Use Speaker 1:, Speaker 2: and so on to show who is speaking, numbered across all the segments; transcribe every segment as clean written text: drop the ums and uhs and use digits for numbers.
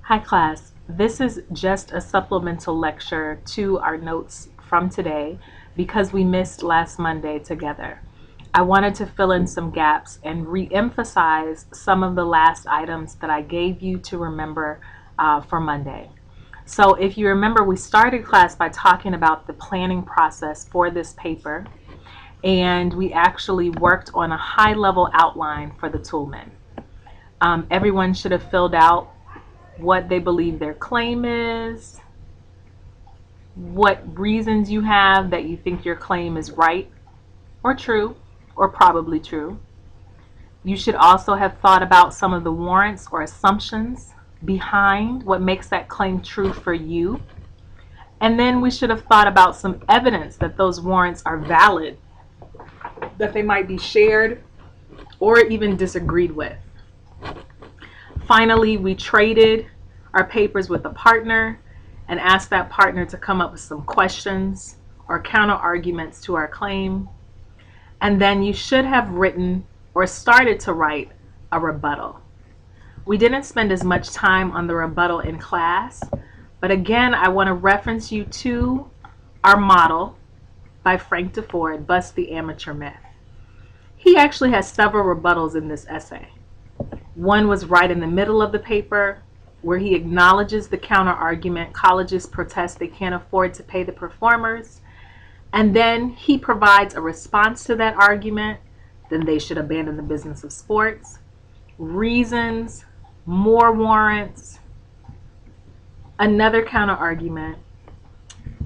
Speaker 1: Hi class, this is just a supplemental lecture to our notes from today because we missed last Monday together. I wanted to fill in some gaps and re-emphasize some of the last items that I gave you to remember for Monday. So if you remember, we started class by talking about the planning process for this paper, and we actually worked on a high-level outline for the Toolman. Everyone should have filled out what they believe their claim is, what reasons you have that you think your claim is right or true or probably true. You should also have thought about some of the warrants or assumptions behind what makes that claim true for you. And then we should have thought about some evidence that those warrants are valid, that they might be shared or even disagreed with. Finally, we traded our papers with a partner and asked that partner to come up with some questions or counter arguments to our claim. And then you should have written or started to write a rebuttal. We didn't spend as much time on the rebuttal in class, but again, I want to reference you to our model by Frank DeFord, Bust the Amateur Myth. He actually has several rebuttals in this essay. One was right in the middle of the paper, where he acknowledges the counter argument. Colleges protest they can't afford to pay the performers. And then he provides a response to that argument. Then they should abandon the business of sports. Reasons, more warrants, another counter argument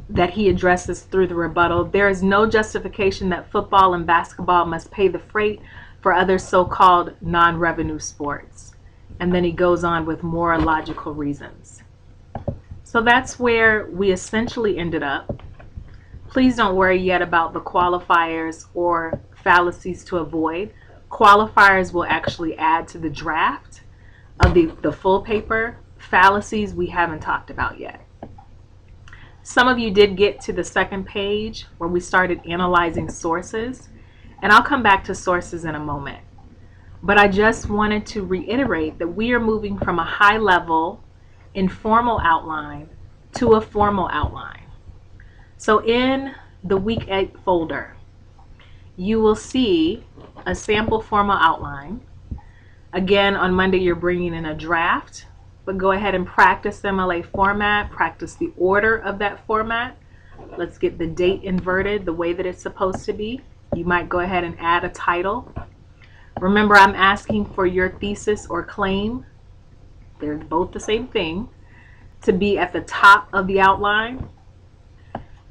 Speaker 1: that he addresses through the rebuttal. There is no justification that football and basketball must pay the freight for other so-called non-revenue sports. And then he goes on with more logical reasons. So that's where we essentially ended up. Please don't worry yet about the qualifiers or fallacies to avoid. Qualifiers will actually add to the draft of the full paper. Fallacies we haven't talked about yet. Some of you did get to the second page where we started analyzing sources, and I'll come back to sources in a moment. But I just wanted to reiterate that we are moving from a high-level, informal outline to a formal outline. So in the Week 8 folder, you will see a sample formal outline. Again, on Monday, you're bringing in a draft, but go ahead and practice MLA format, practice the order of that format. Let's get the date inverted the way that it's supposed to be. You might go ahead and add a title. Remember, I'm asking for your thesis or claim, they're both the same thing, to be at the top of the outline.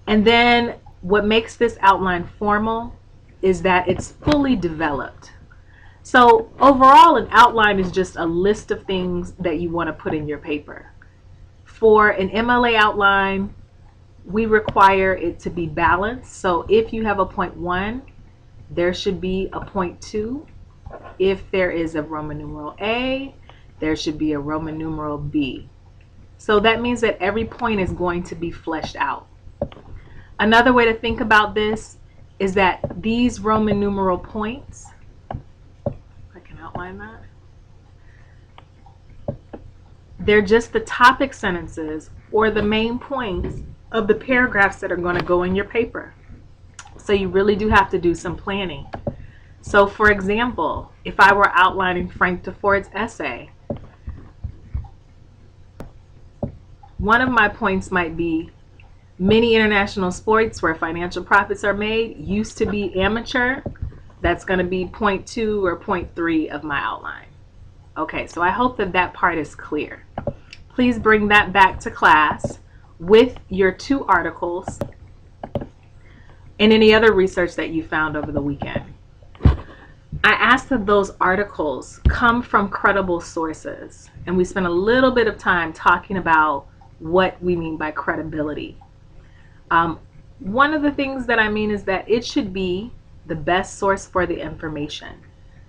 Speaker 1: And then what makes this outline formal is that it's fully developed. So overall, an outline is just a list of things that you want to put in your paper. For an MLA outline, we require it to be balanced. So if you have a point 1, there should be a point 2. If there is a Roman numeral A, there should be a Roman numeral B. So that means that every point is going to be fleshed out. Another way to think about this is that these Roman numeral points, I can outline that, they're just the topic sentences or the main points of the paragraphs that are going to go in your paper. So you really do have to do some planning. So for example, if I were outlining Frank DeFord's essay, one of my points might be many international sports where financial profits are made used to be amateur. That's going to be point 2 or point 3 of my outline. Okay, so I hope that that part is clear. Please bring that back to class with your 2 articles and any other research that you found over the weekend. I asked that those articles come from credible sources, and we spent a little bit of time talking about what we mean by credibility. One of the things that I mean is that it should be the best source for the information.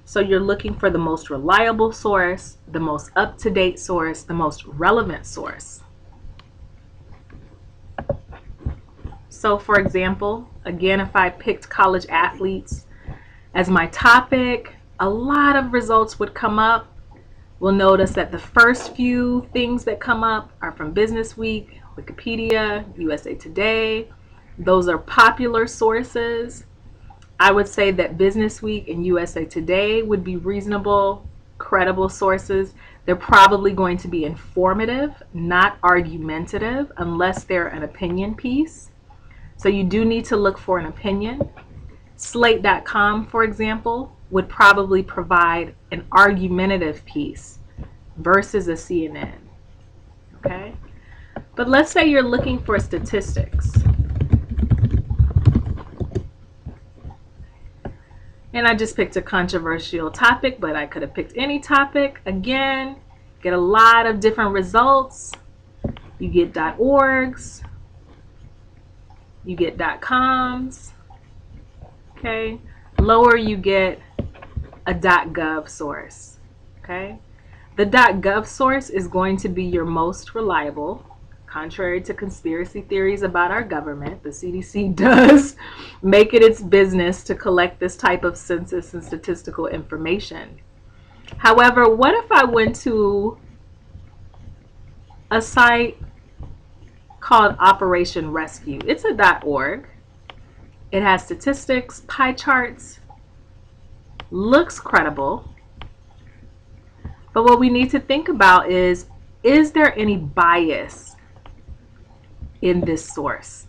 Speaker 1: So you're looking for the most reliable source, the most up-to-date source, the most relevant source. So for example, again, if I picked college athletes as my topic, a lot of results would come up We'll notice that the first few things that come up are from Business Week, Wikipedia, USA Today. Those are popular sources. I would say that Business Week and USA Today would be reasonable, credible sources. They're probably going to be informative, not argumentative, unless they're an opinion piece. So you do need to look for an opinion. Slate.com, for example, would probably provide an argumentative piece versus a CNN. Okay? But let's say you're looking for statistics. And I just picked a controversial topic, but I could have picked any topic. Again, get a lot of different results. You get .orgs, you get .coms. Okay, lower you get a .gov source. Okay, the .gov source is going to be your most reliable. Contrary to conspiracy theories about our government, the CDC does make it its business to collect this type of census and statistical information. However, what if I went to a site called Operation Rescue? It's a .org. It has statistics, pie charts, looks credible. But what we need to think about is there any bias in this source?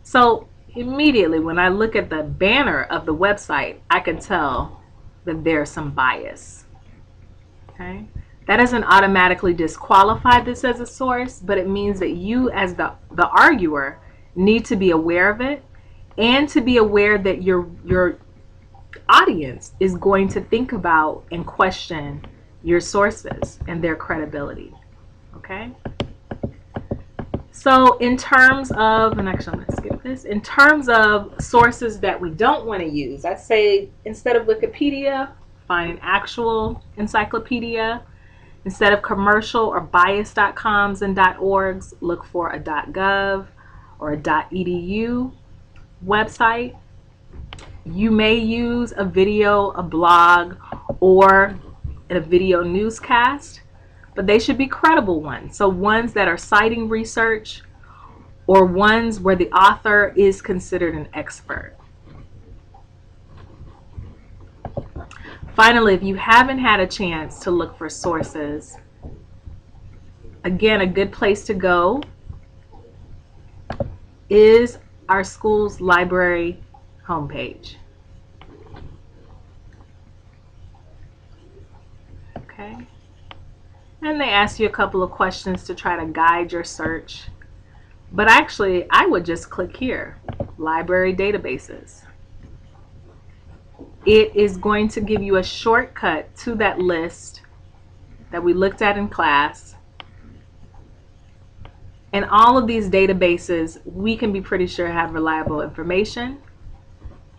Speaker 1: So immediately when I look at the banner of the website, I can tell that there's some bias. Okay? That doesn't automatically disqualify this as a source, but it means that you as the arguer need to be aware of it and to be aware that your audience is going to think about and question your sources and their credibility. Okay? So in terms of, and actually I'm going to skip this, in terms of sources that we don't want to use, I'd say instead of Wikipedia, find an actual encyclopedia. Instead of commercial or bias.coms and .orgs, look for a .gov or a .edu website. You may use a video, a blog, or a video newscast, but they should be credible ones. So ones that are citing research or ones where the author is considered an expert. Finally, if you haven't had a chance to look for sources, again, a good place to go is our school's library homepage. Okay. And they ask you a couple of questions to try to guide your search. But actually, I would just click here, library databases. It is going to give you a shortcut to that list that we looked at in class. And all of these databases, we can be pretty sure have reliable information.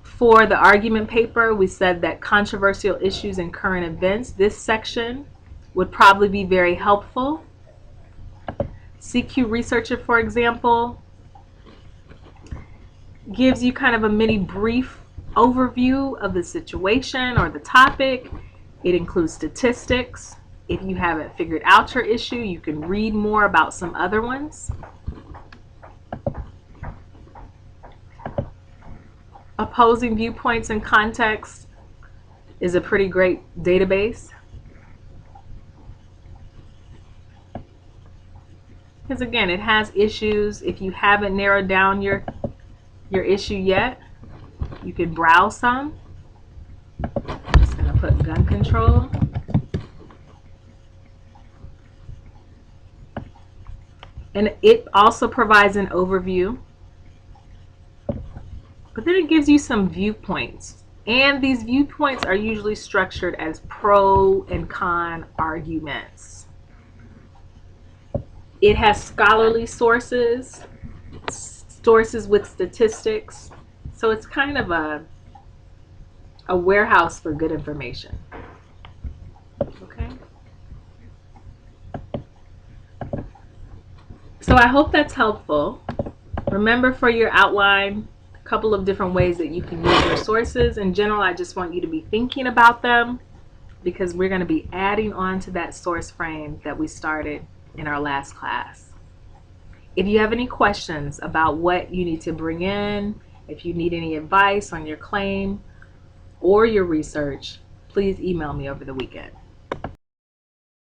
Speaker 1: For the argument paper, we said that controversial issues and current events, this section would probably be very helpful. CQ Researcher, for example, gives you kind of a mini brief overview of the situation or the topic. It includes statistics. If you haven't figured out your issue, you can read more about some other ones. Opposing Viewpoints and Context is a pretty great database. Because again, it has issues. If you haven't narrowed down your issue yet, you can browse some. I'm just going to put gun control. And it also provides an overview. But then it gives you some viewpoints. And these viewpoints are usually structured as pro and con arguments. It has scholarly sources, sources with statistics. So it's kind of a warehouse for good information. Okay. So I hope that's helpful. Remember for your outline, a couple of different ways that you can use your sources. In general, I just want you to be thinking about them. because we're going to be adding on to that source frame that we started in our last class. If you have any questions about what you need to bring in, if you need any advice on your claim or your research, please email me over the weekend.